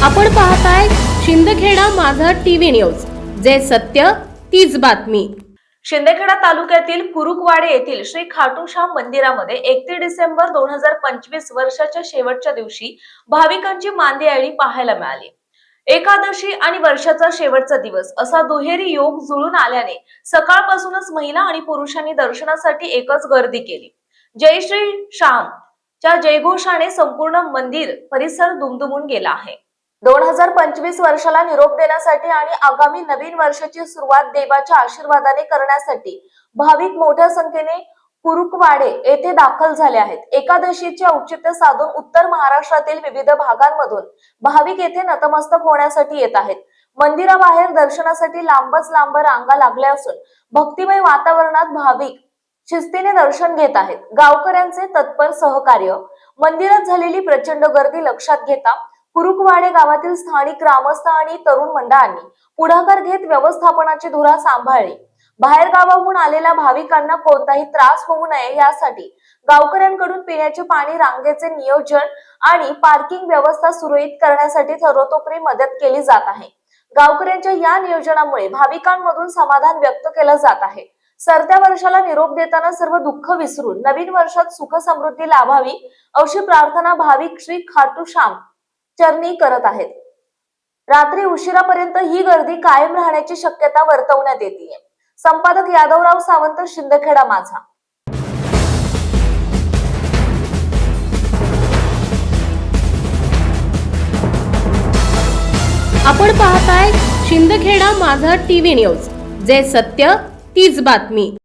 आपण पाहताय शिंदखेडा माझा टीव्ही न्यूज, जे सत्य तीच बातमी। शिंदखेडा तालुक्यातील कुरुकवाडे येथील श्री खाटूश्याम मंदिरामध्ये 31 डिसेंबर 2025 वर्षाच्या शेवटच्या दिवशी भाविकांची मांदियाळी पाहायला मिळाली। एकादशी आणि वर्षाचा शेवटचा दिवस असा दुहेरी योग जुळून आल्याने सकाळपासूनच महिला आणि पुरुषांनी दर्शनासाठी एकच गर्दी केली। जय श्री श्याम च्या जयघोषाने संपूर्ण मंदिर परिसर दुमदुमून गेला आहे। 2025 वर्षाला निरोप देण्यासाठी आणि आगामी नवीन वर्षाची सुरुवात देवाच्या आशीर्वादाने करण्यासाठी भाविक मोठ्या संख्येने कुरुकवाडे येथे दाखल झाले आहेत। एकादशीचे औचित्य साधून उत्तर महाराष्ट्रातील विविध भागांमधून भाविक येथे नतमस्तक होण्यासाठी येत आहेत। मंदिराबाहेर दर्शनासाठी लांबच लांब रांगा लागल्या असून भक्तिमय वातावरणात भाविक शिस्तीने दर्शन घेत आहेत। गावकऱ्यांचे तत्पर सहकार्य, मंदिरात झालेली प्रचंड गर्दी लक्षात घेता कुरुकवाडे गावातील स्थानिक ग्रामस्थ आणि तरुण मंडळांनी पुढाकार घेत व्यवस्थापनाची धुरा सांभाळली। बाहेर गावाहून आलेल्या भाविकांना कोणताही त्रास होऊ नये यासाठी गावकऱ्यांकडून पिण्याचे पाणी, रांगेचे नियोजन आणि पार्किंग व्यवस्था सुरळीत करण्यासाठी सर्वतोपरी मदत केली जात आहे। गावकऱ्यांच्या या नियोजनामुळे भाविकांमधून समाधान व्यक्त केलं जात आहे। सरत्या वर्षाला निरोप देताना सर्व दुःख विसरून नवीन वर्षात सुख समृद्धी लाभावी अशी प्रार्थना भाविक श्री खाटूश्याम चरणी करत आहेत। रात्री उशिरापर्यंत ही गर्दी कायम राहण्याची शक्यता वर्तवण्यात येते। संपादक यादवराव सावंत, शिंदखेडा माझा। आपण पाहताय शिंदखेडा माझा टीव्ही न्यूज, जे सत्य तीच बातमी।